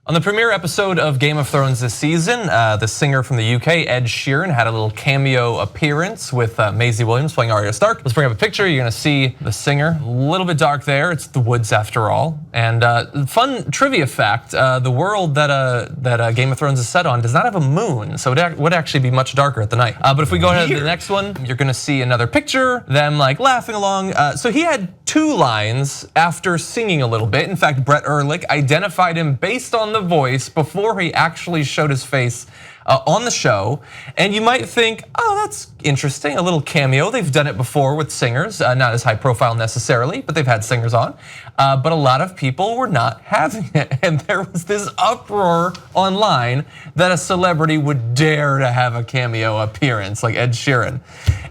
On the premiere episode of Game of Thrones this season, the singer from the UK, Ed Sheeran, had a little cameo appearance with Maisie Williams playing Arya Stark. Let's bring up a picture. You're gonna see the singer. A little bit dark there. It's the woods after all. And fun trivia fact: the world that Game of Thrones is set on does not have a moon, so it would actually be much darker at the night. But if we go ahead to the next one, you're gonna see another picture, them like laughing along. So he had 2 lines after singing a little bit. In fact, Brett Erlich identified him based on the voice before he actually showed his face on the show. And you might think, oh, that's interesting, a little cameo. They've done it before with singers, not as high profile necessarily, but they've had singers on. But a lot of people were not having it. And there was this uproar online that a celebrity would dare to have a cameo appearance like Ed Sheeran.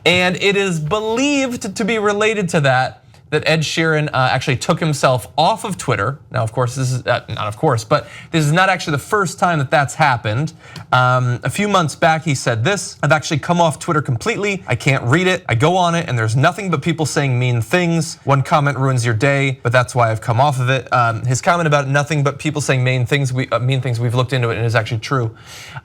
And it is believed to be related to that Ed Sheeran actually took himself off of Twitter. Now, of course, this is not of course, but this is not actually the first time that that's happened. A few months back, he said this: "I've actually come off Twitter completely. I can't read it. I go on it, and there's nothing but people saying mean things. One comment ruins your day, but that's why I've come off of it." His comment about nothing but people saying mean things, we've looked into it, and it is actually true.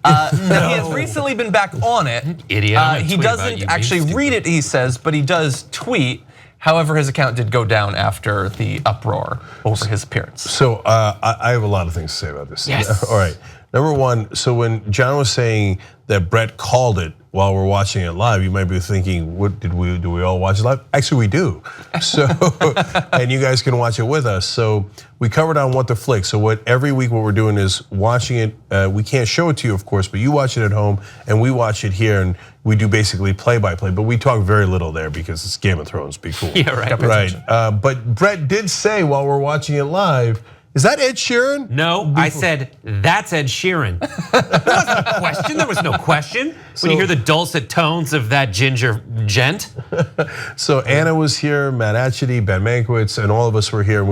He has recently been back on it. Idiot. He doesn't actually read it, he says, but he does tweet. However, his account did go down after the uproar over his appearance. So I have a lot of things to say about this. Yes. All right. Number one, so when John was saying that Brett called it while we're watching it live, you might be thinking, what do we all watch it live? Actually, we do. So, and you guys can watch it with us. So we covered on What the Flick. So every week what we're doing is watching it. We can't show it to you, of course, but you watch it at home and we watch it here, and we do basically play-by-play, but we talk very little there because it's Game of Thrones, be cool. Yeah, right. Right, but Brett did say while we're watching it live, is that Ed Sheeran? No, I said, that's Ed Sheeran. There wasn't a question, there was no question. When you hear the dulcet tones of that ginger gent. So Anna was here, Matt Atchity, Ben Mankiewicz, and all of us were here,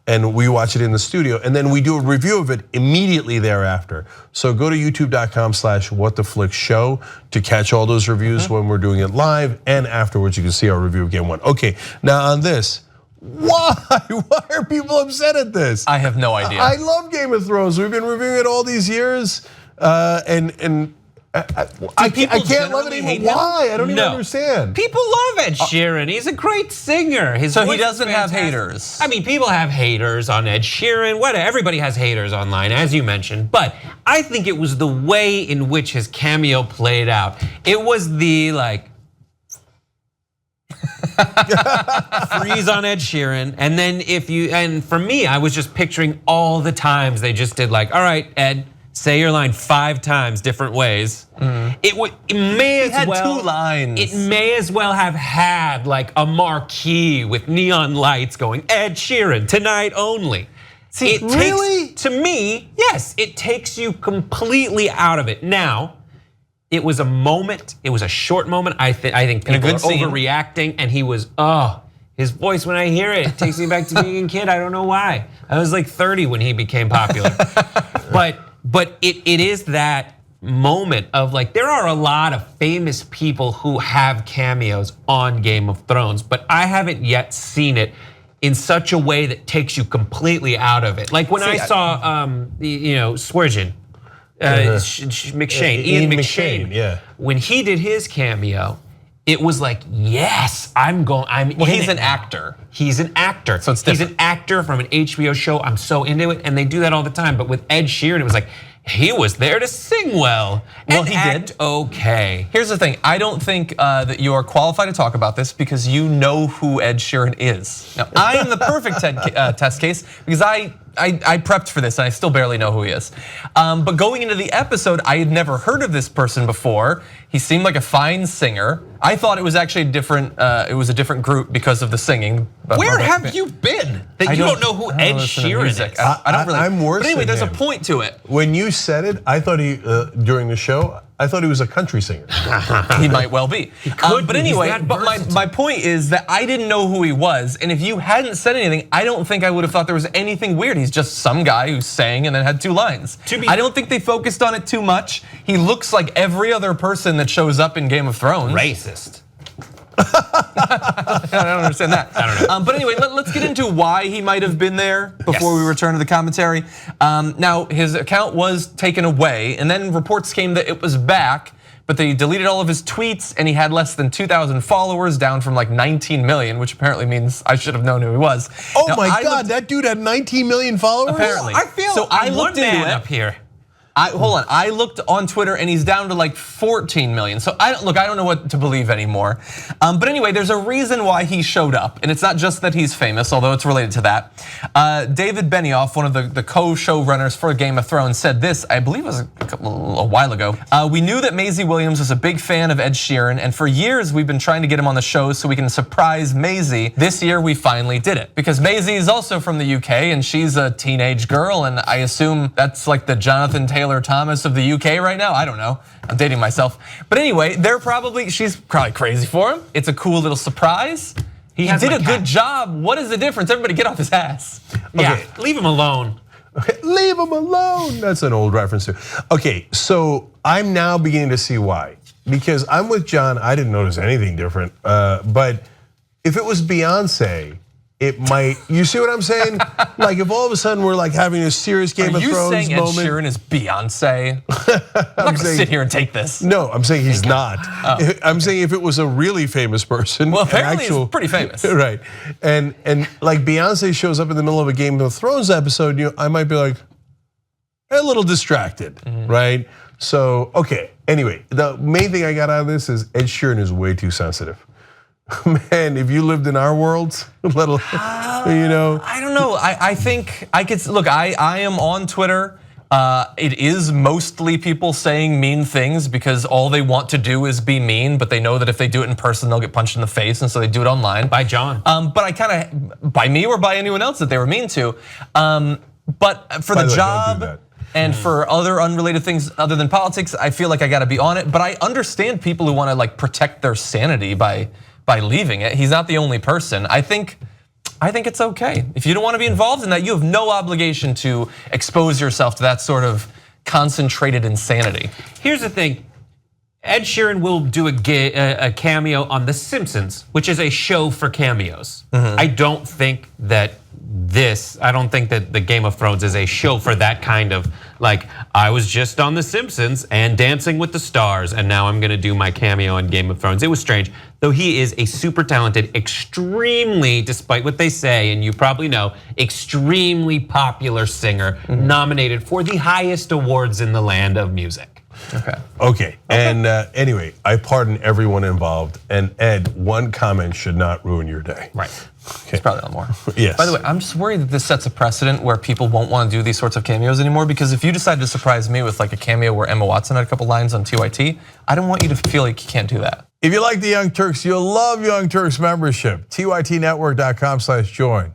and we watch it in the studio, and then we do a review of it immediately thereafter. So go to youtube.com/whattheflickshow to catch all those reviews when we're doing it live, and afterwards you can see our review of Game 1. Okay, now on this, why are people upset at this? I have no idea. I love Game of Thrones. We've been reviewing it all these years, and I can't love it anymore. Why? I don't even understand. People love Ed Sheeran. He's a great singer. So he doesn't have haters. I mean, people have haters on Ed Sheeran. Everybody has haters online, as you mentioned. But I think it was the way in which his cameo played out. It was the like freeze on Ed Sheeran, and then and for me, I was just picturing all the times they just did like, all right, Ed, say your line 5 times different ways. It may as well 2 lines. It may as well have had like a marquee with neon lights going, Ed Sheeran tonight only. See, to me, yes, it takes you completely out of it. Now, it was a moment. It was a short moment. I think people are overreacting, and he was his voice when I hear it takes me back to being a kid. I don't know why. I was like 30 when he became popular, but it is that moment of like, there are a lot of famous people who have cameos on Game of Thrones, but I haven't yet seen it in such a way that takes you completely out of it. Like when I saw Sweargin. Ian McShane, yeah. When he did his cameo, it was like, yes, well, he's an actor. He's an actor. So it's different. He's an actor from an HBO show. I'm so into it, and they do that all the time. But with Ed Sheeran, it was like, he was there to sing well. Well, he did. Okay. Here's the thing. I don't think that you are qualified to talk about this because you know who Ed Sheeran is. Now, I am the perfect test case because I prepped for this and I still barely know who he is. But going into the episode, I had never heard of this person before. He seemed like a fine singer. I thought it was actually different. It was a different group because of the singing. Where have you been that you don't know who Ed Sheeran is? I don't really. I'm worse. But anyway, than there's him. a point to it. When you said it, I thought during the show, I thought he was a country singer. He might well be. But anyway, my point is that I didn't know who he was, and if you hadn't said anything, I don't think I would have thought there was anything weird. He's just some guy who sang and then had 2 lines. I don't think they focused on it too much. He looks like every other person that shows up in Game of Thrones. Racist. I don't understand that. I don't know. But anyway, let's get into why he might have been there before we return to the commentary. Now, his account was taken away, and then reports came that it was back, but they deleted all of his tweets, and he had less than 2,000 followers, down from like 19 million, which apparently means I should have known who he was. Oh now, my God, that dude had 19 million followers? Apparently. I feel so I looked into it up here. Hold on, I looked on Twitter and he's down to like 14 million. So I don't know what to believe anymore. But anyway, there's a reason why he showed up, and it's not just that he's famous, although it's related to that. David Benioff, one of the co-showrunners for Game of Thrones, said this, I believe it was a while ago. We knew that Maisie Williams was a big fan of Ed Sheeran, and for years we've been trying to get him on the show so we can surprise Maisie. This year we finally did it. Because Maisie is also from the UK, and she's a teenage girl, and I assume that's like the Jonathan Taylor Thomas of the UK right now. I don't know. I'm dating myself. But anyway, she's probably crazy for him. It's a cool little surprise. He did a good job. What is the difference? Everybody get off his ass. Yeah, leave him alone. Leave him alone. That's an old reference too. Okay, so I'm now beginning to see why. Because I'm with John, I didn't notice anything different. But if it was Beyonce, it might, you see what I'm saying? Like if all of a sudden we're like having a serious Game of Thrones moment. Are you saying Ed Sheeran is Beyonce? I'm not gonna sit here and take this. No, I'm saying he's not. Oh. I'm saying if it was a really famous person. Well, apparently he's pretty famous. Right, and like Beyonce shows up in the middle of a Game of Thrones episode, I might be like a little distracted, right? So, okay, anyway, the main thing I got out of this is Ed Sheeran is way too sensitive. Man, if you lived in our world, little, I don't know. I think I could look. I am on Twitter. It is mostly people saying mean things because all they want to do is be mean, but they know that if they do it in person, they'll get punched in the face, and so they do it online. By John. But I kind of, by me or by anyone else that they were mean to. But for the job. And for other unrelated things other than politics, I feel like I gotta be on it. But I understand people who wanna like protect their sanity by leaving it. He's not the only person. I think it's okay. If you don't wanna be involved in that, you have no obligation to expose yourself to that sort of concentrated insanity. Here's the thing. Ed Sheeran will do a cameo on The Simpsons, which is a show for cameos. I don't think that the Game of Thrones is a show for that kind of, like, I was just on The Simpsons and Dancing with the Stars, and now I'm gonna do my cameo on Game of Thrones. It was strange, though he is a super talented, extremely, despite what they say, and you probably know, extremely popular singer, nominated for the highest awards in the land of music. Okay. And anyway, I pardon everyone involved. And Ed, one comment should not ruin your day. Right. Okay. It's probably a lot more. Yes. By the way, I'm just worried that this sets a precedent where people won't want to do these sorts of cameos anymore. Because if you decide to surprise me with like a cameo where Emma Watson had a couple lines on TYT, I don't want you to feel like you can't do that. If you like the Young Turks, you'll love Young Turks membership. TYTnetwork.com/join.